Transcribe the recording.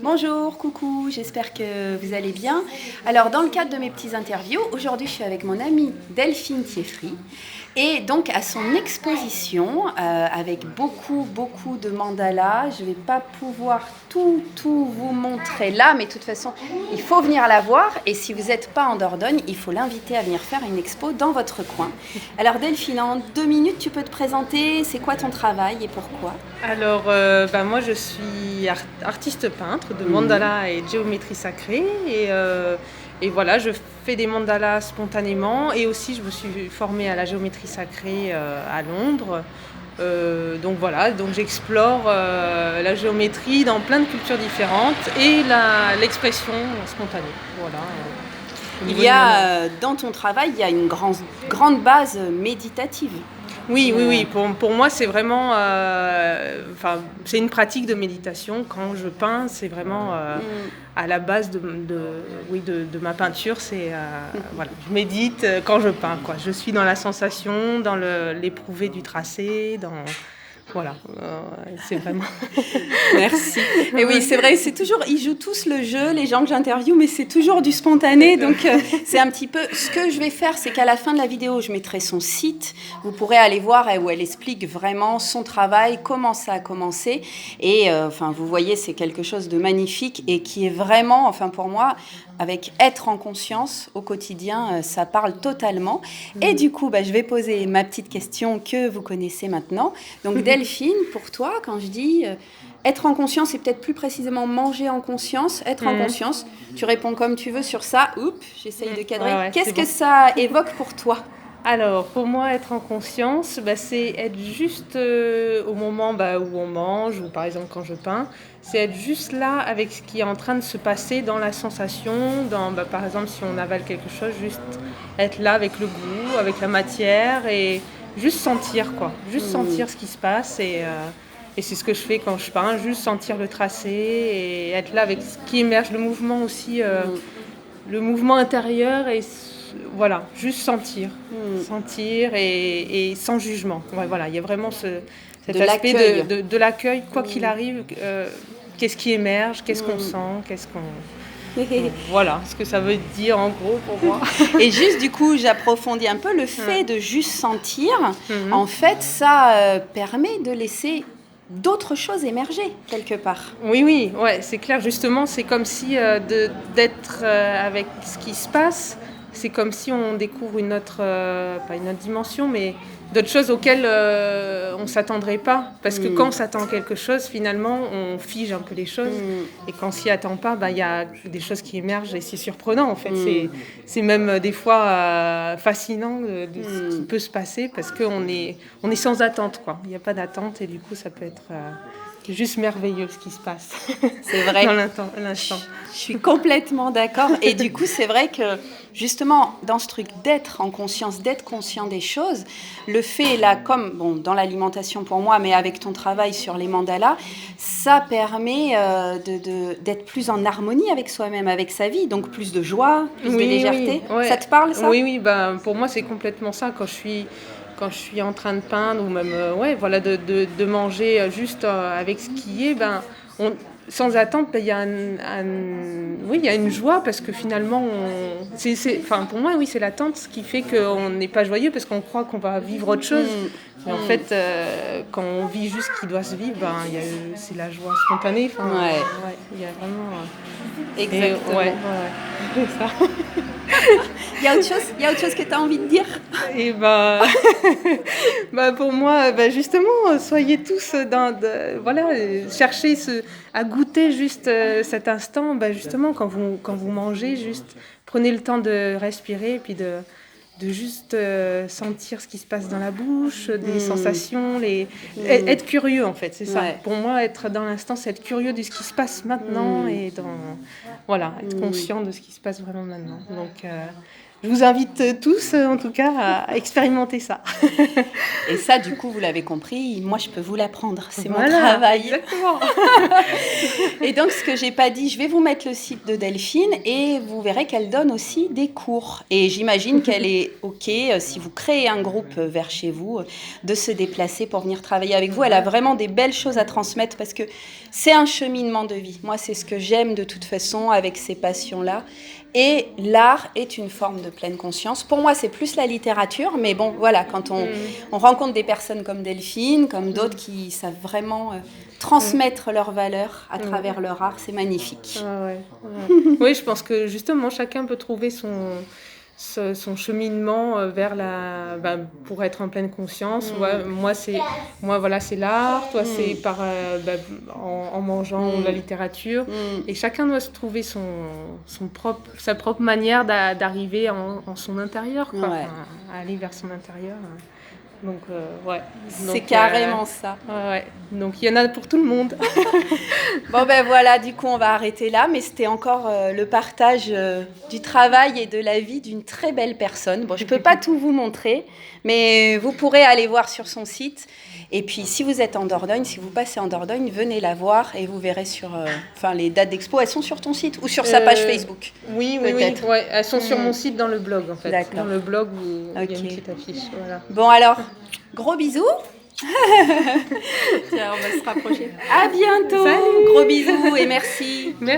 Bonjour, coucou, j'espère que vous allez bien. Alors, dans le cadre de mes petites interviews, aujourd'hui, je suis avec mon amie Delphine Thieffry. Et donc, à son exposition, avec beaucoup de mandalas, je ne vais pas pouvoir tout vous montrer là, mais de toute façon, il faut venir la voir. Et si vous n'êtes pas en Dordogne, il faut l'inviter à venir faire une expo dans votre coin. Alors, Delphine, en 2 minutes, tu peux te présenter. C'est quoi ton travail et pourquoi? Alors, moi, je suis artiste peintre de mandala et de géométrie sacrée. Et voilà, je fais des mandalas spontanément. Et aussi, je me suis formée à la géométrie sacrée à Londres. Donc voilà, donc j'explore la géométrie dans plein de cultures différentes et l'expression spontanée. Voilà. Il y a, dans ton travail, il y a une grande base méditative. Oui. Pour moi, c'est vraiment, c'est une pratique de méditation. Quand je peins, c'est vraiment à la base de ma peinture. C'est voilà, je médite quand je peins, quoi. Je suis dans la sensation, dans l'éprouvé du tracé, dans voilà, c'est vraiment. Merci. Et oui, c'est vrai, c'est toujours, ils jouent tous le jeu, les gens que j'interviewe, mais c'est toujours du spontané. Donc, c'est un petit peu. Ce que je vais faire, c'est qu'à la fin de la vidéo, je mettrai son site. Vous pourrez aller voir où elle explique vraiment son travail, comment ça a commencé. Et vous voyez, c'est quelque chose de magnifique et qui est vraiment, pour moi, avec être en conscience au quotidien, ça parle totalement. Et du coup, je vais poser ma petite question que vous connaissez maintenant. Donc, Delphine, pour toi, quand je dis être en conscience et peut-être plus précisément manger en conscience, être en conscience, tu réponds comme tu veux sur ça. Oups, j'essaye de cadrer. Ouais, Qu'est-ce que ça évoque pour toi? Alors, pour moi, être en conscience, c'est être juste au moment où on mange, ou par exemple quand je peins, c'est être juste là avec ce qui est en train de se passer dans la sensation, par exemple si on avale quelque chose, juste être là avec le goût, avec la matière, et juste sentir, quoi. Juste sentir ce qui se passe, et c'est ce que je fais quand je peins, juste sentir le tracé, et être là avec ce qui émerge, le mouvement aussi, le mouvement intérieur, et voilà, juste sentir. Sentir et sans jugement. Ouais, voilà, il y a vraiment cet De aspect l'accueil. de l'accueil, quoi qu'il arrive, qu'est-ce qui émerge, qu'est-ce qu'on sent, voilà ce que ça veut dire en gros pour moi. Et juste du coup, j'approfondis un peu le fait de juste sentir. En fait, ça permet de laisser d'autres choses émerger quelque part. Oui, ouais, c'est clair. Justement, c'est comme si d'être avec ce qui se passe, c'est comme si on découvre une autre, pas une autre dimension, mais d'autres choses auxquelles on s'attendrait pas. Parce que quand on s'attend à quelque chose, finalement, on fige un peu les choses. Et quand on s'y attend pas, il y a des choses qui émergent et c'est surprenant. En fait, c'est même des fois fascinant de ce qui peut se passer parce qu'on on est sans attente, quoi. Il n'y a pas d'attente et du coup, ça peut être juste merveilleux ce qui se passe. C'est vrai. Dans l'instant. Je suis complètement d'accord. Et du coup, c'est vrai que justement, dans ce truc d'être en conscience, d'être conscient des choses, le fait là, comme dans l'alimentation pour moi, mais avec ton travail sur les mandalas, ça permet d'être plus en harmonie avec soi-même, avec sa vie, donc plus de joie, plus de légèreté. Oui, ouais. Ça te parle, ça? Oui, pour moi c'est complètement ça quand je suis en train de peindre ou même de manger juste avec ce qui est, sans attente, il y a il y a une joie parce que finalement, pour moi, oui, c'est l'attente qui fait qu'on n'est pas joyeux parce qu'on croit qu'on va vivre autre chose. Mais en fait, quand on vit juste ce qui doit se vivre, c'est la joie spontanée. Il y a vraiment. Exactement. C'est ça. Il y a autre chose que tu as envie de dire? Et pour moi, justement, soyez tous cherchez à goûter juste cet instant. Justement, quand vous mangez, juste prenez le temps de respirer et puis de juste sentir ce qui se passe dans la bouche, des sensations, être curieux en fait, c'est ça. Ouais. Pour moi, être dans l'instant, c'est être curieux de ce qui se passe maintenant et être conscient de ce qui se passe vraiment maintenant. Donc je vous invite tous, en tout cas, à expérimenter ça. Et ça, du coup, vous l'avez compris, moi, je peux vous l'apprendre. C'est mon Voilà, travail. Exactement. Et donc, ce que j'ai pas dit, je vais vous mettre le site de Delphine et vous verrez qu'elle donne aussi des cours. Et j'imagine qu'elle est OK, si vous créez un groupe vers chez vous, de se déplacer pour venir travailler avec vous. Elle a vraiment des belles choses à transmettre parce que c'est un cheminement de vie. Moi, c'est ce que j'aime de toute façon avec ces passions-là. Et l'art est une forme de pleine conscience. Pour moi, c'est plus la littérature, mais bon, voilà, quand on rencontre des personnes comme Delphine, comme d'autres qui savent vraiment transmettre leurs valeurs à travers leur art, c'est magnifique. Ouais. Oui, je pense que justement, chacun peut trouver son cheminement vers pour être en pleine conscience. Ouais, moi, voilà, c'est l'art. Toi, c'est en mangeant la littérature. Et chacun doit se trouver sa propre manière d'arriver en son intérieur, quoi. Ouais. À aller vers son intérieur. Donc, ouais. C'est carrément ça. Ouais. Donc, il y en a pour tout le monde. Bon, ben voilà, du coup, on va arrêter là. Mais c'était encore le partage du travail et de la vie d'une très belle personne. Bon, je ne peux pas tout vous montrer, mais vous pourrez aller voir sur son site. Et puis, si vous êtes en Dordogne, si vous passez en Dordogne, venez la voir et vous verrez les dates d'expo. Elles sont sur ton site ou sur sa page Facebook? Oui. Ouais, elles sont sur mon site dans le blog, en fait. D'accord. Dans le blog où il y a une petite affiche. Voilà. Bon, alors, gros bisous. Tiens, on va se rapprocher. À bientôt. Salut. Gros bisous et merci. Merci.